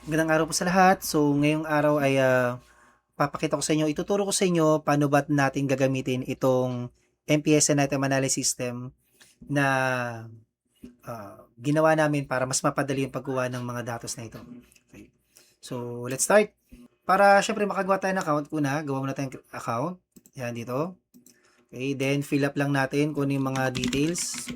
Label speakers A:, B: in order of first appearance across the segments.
A: Magandang araw po sa lahat. So, ngayong araw ay papakita ko sa inyo, ituturo ko sa inyo paano ba natin gagamitin itong MPSN item analysis system na ginawa namin para mas mapadali yung paggawa ng mga datos na ito. Okay. So, let's start. Para syempre makagawa tayo ng account, una, gawa muna tayong account. Yan dito. Okay, then fill up lang natin kung ano yung mga details.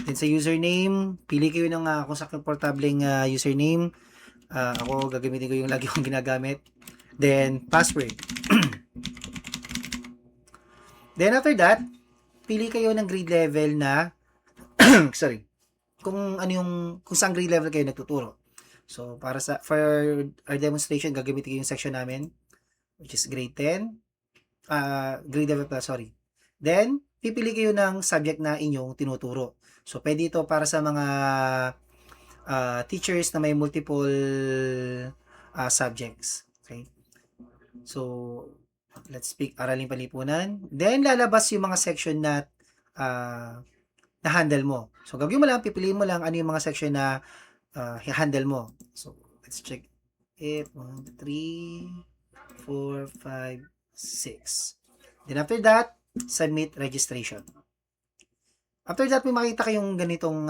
A: Then sa username, pili kayo ng kung sa komportableng username. Ako, gagamitin ko yung lagi kong ginagamit. Then, password. Then, after that, pili kayo ng grade level na, sorry, kung ano yung, kung saan grade level kayo nagtuturo. So, for our demonstration, gagamitin ko yung section namin, which is grade 10. Grade level pa, sorry. Then, pipili kayo ng subject na inyong tinuturo. So, pwede ito para sa mga teachers na may multiple subjects. Okay? So, let's pick Araling Panlipunan. Then, lalabas yung mga section na na-handle mo. So, gagawin mo lang, pipiliin mo lang ano yung mga section na handle mo. So, let's check it. 1, 3, 4, 5, 6. Then, after that, submit registration. After that, may makita kayong ganitong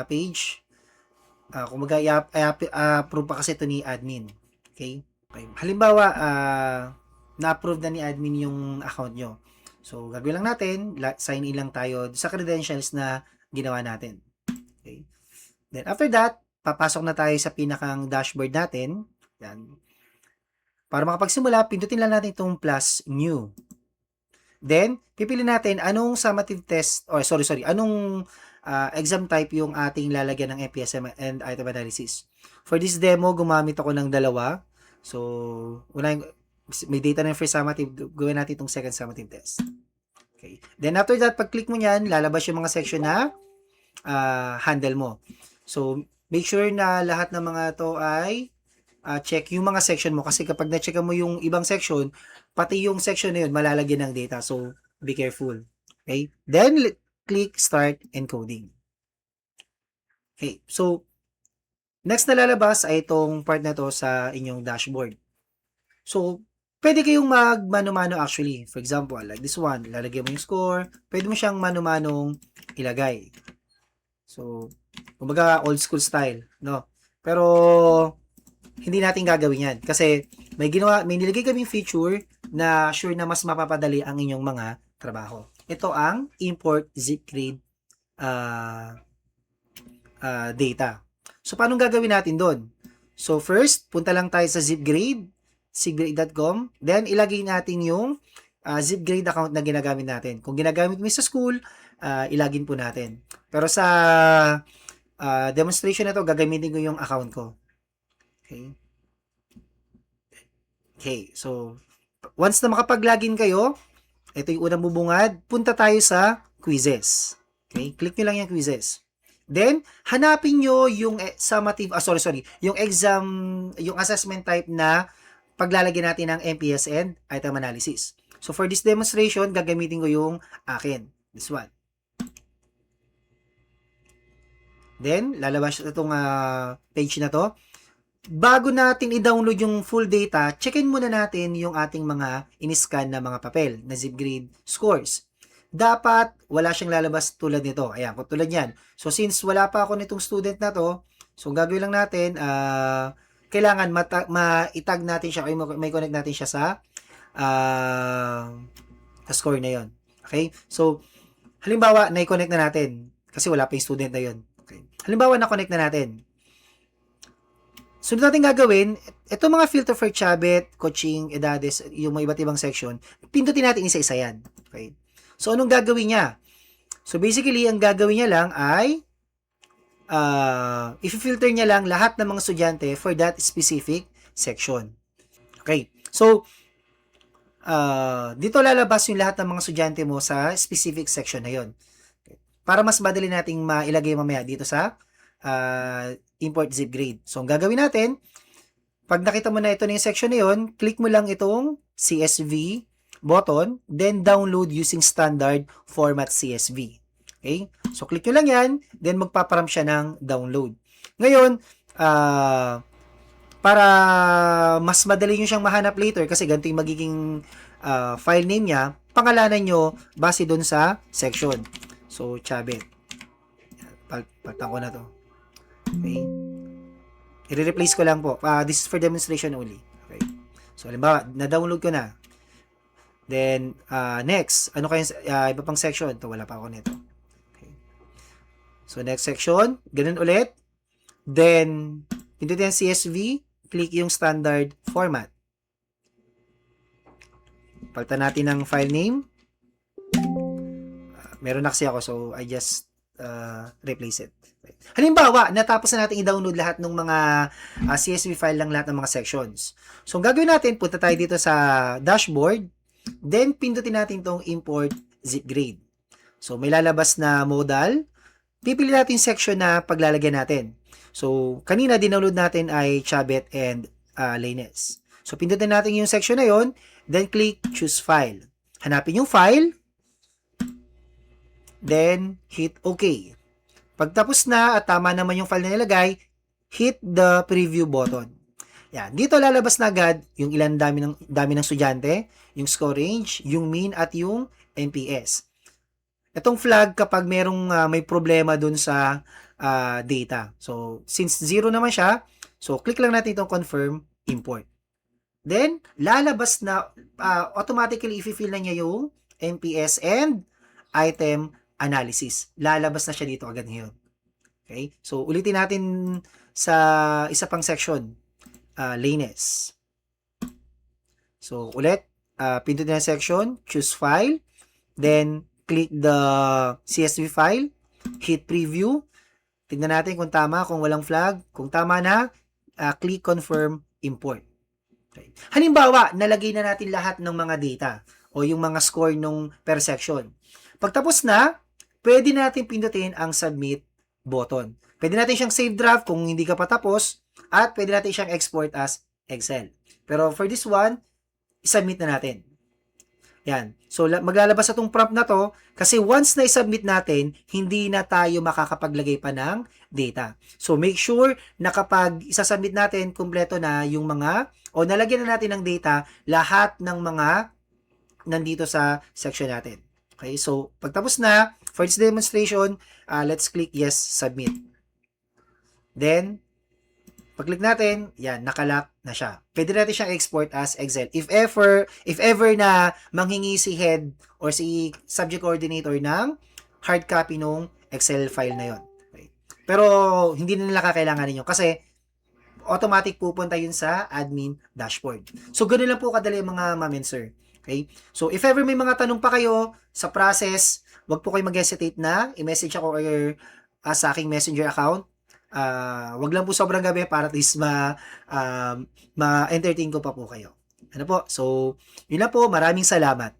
A: page. Kung i-approve pa kasi ito ni admin. Okay? Halimbawa, na-approve na ni admin yung account nyo. So, gagawin lang natin, sign in lang tayo sa credentials na ginawa natin. Okay? Then, after that, papasok na tayo sa pinakang dashboard natin. Yan. Para makapagsimula, pindutin lang natin itong plus new. Then, pipili natin anong summative test, anong exam type yung ating lalagyan ng MPSM and item analysis. For this demo, gumamit ako ng dalawa. So, may data na yung first summative, gawin natin itong second summative test. Okay. Then, after that, pag-click mo yan, lalabas yung mga section na handle mo. So, make sure na lahat ng mga to ay check yung mga section mo kasi kapag na-check mo yung ibang section, pati yung section na yun malalagyan ng data. So, be careful. Okay? Then, click Start Encoding. Okay. So, next na lalabas ay itong part na to sa inyong dashboard. So, pwede kayong mag-mano-mano actually. For example, like this one, lalagyan mo yung score. Pwede mo siyang mano-manong ilagay. So, kumbaga old school style, no? Pero, hindi natin gagawin yan. Kasi, may nilagay kaming feature na sure na mas mapapadali ang inyong mga trabaho. Ito ang import zipgrade data. So, paano gagawin natin doon? So, first, punta lang tayo sa zipgrade, zipgrade.com. Then, ilagay natin yung zipgrade account na ginagamit natin. Kung ginagamit mo sa school, ilagin po natin. Pero sa demonstration na to, gagamitin ko yung account ko. Okay. Okay, so, once na makapag-login kayo, ito yung unang bubungad, punta tayo sa quizzes. Okay, click nyo lang yung quizzes. Then, hanapin nyo yung summative, yung exam, yung assessment type na paglalagyan natin ng MPS and item analysis. So, for this demonstration, gagamitin ko yung akin. This one. Then, lalabas itong page na to. Bago natin i-download yung full data, checkin muna natin yung ating mga in-scan na mga papel na zipgrade scores. Dapat wala siyang lalabas tulad nito. Ayan, tulad yan. So, since wala pa ako nitong student na to, so gagawin lang natin, kailangan ma-tag natin siya, may connect natin siya sa score na yon. Okay? So, halimbawa, na-connect na natin kasi wala pa yung student na yon. Okay. Halimbawa, na-connect na natin. Sunod natin gagawin, itong mga filter for Chabet, coaching, edades, yung mga iba't ibang section, pindutin natin isa-isa yan. Okay? So, anong gagawin niya? So, basically, ang gagawin niya lang ay i-filter niya lang lahat ng mga estudyante for that specific section. Okay? So, dito lalabas yung lahat ng mga estudyante mo sa specific section na yon. Okay. Para mas madali nating mailagay mamaya dito sa import zipgrade. So, ang gagawin natin, pag nakita mo na ito na yung section na yun, click mo lang itong CSV button, then download using standard format CSV. Okay? So, click nyo lang yan, then magpaparam siya ng download. Ngayon, para mas madali nyo siyang mahanap later, kasi ganito yung magiging file name niya, pangalanan nyo base dun sa section. So, Chabet. Pagtan ko na to. Okay. I-replace ko lang po. This is for demonstration only. Okay. So, halimbawa, na-download ko na. Then, next, ano kayong iba pang section? Ito, wala pa ako nito. Okay. So, next section, ganun ulit. Then, pindutin ang CSV, click yung standard format. Palitan natin ng file name. Meron na kasi ako, so I just replace it. Halimbawa, natapos na natin i-download lahat ng mga CSV file ng lahat ng mga sections. So, ang gagawin natin, punta tayo dito sa dashboard, then pindutin natin itong import zip grade. So, may lalabas na modal. Pipili natin yung section na paglalagyan natin. So, kanina dinownload natin ay Chabet and Lanes. So, pindutin natin yung section na yon, then click choose file. Hanapin yung file, then hit OK. Pagtapos na at tama naman yung file na nilagay, hit the preview button. Yan. Dito lalabas na agad yung ilan dami ng estudyante, yung score range, yung mean at yung NPS. Itong flag kapag merong may problema dun sa data. So, since 0 naman siya, so click lang natin itong confirm import. Then, lalabas na automatically i-fill na niya yung NPS and item analysis. Lalabas na siya dito agad ngayon. Okay? So, ulitin natin sa isa pang section. Lanes. So, ulit, pindutin na section, choose file, then click the CSV file, hit preview, tignan natin kung tama, kung walang flag, kung tama na, click confirm import. Okay. Halimbawa, nalagay na natin lahat ng mga data o yung mga score nung per section. Pagtapos na, pwede natin pindutin ang submit button. Pwede natin siyang save draft kung hindi ka pa tapos at pwede natin siyang export as Excel. Pero for this one, isubmit na natin. Yan. So, maglalabas itong prompt na to kasi once na isubmit natin, hindi na tayo makakapaglagay pa ng data. So, make sure na kapag isasubmit natin, kumpleto na yung mga o nalagyan na natin ng data lahat ng mga nandito sa section natin. Okay, so pagtapos na, for this demonstration, let's click yes, submit. Then, pag-click natin, yan, nakalock na siya. Pwede natin siyang export as Excel. If ever na manghingi si head or si subject coordinator ng hard copy nung Excel file na yon. Okay. Pero, hindi na nila kakailanganin yun kasi automatic pupunta yun sa admin dashboard. So, ganoon lang po kadali mga ma'am and sir. Okay? So, if ever may mga tanong pa kayo sa process, wag po kayo mag-hesitate na i-message ako or sa aking messenger account. Wag lang po sobrang gabi para at least ma-entertain ko pa po kayo. Ano po? So, yun na po. Maraming salamat.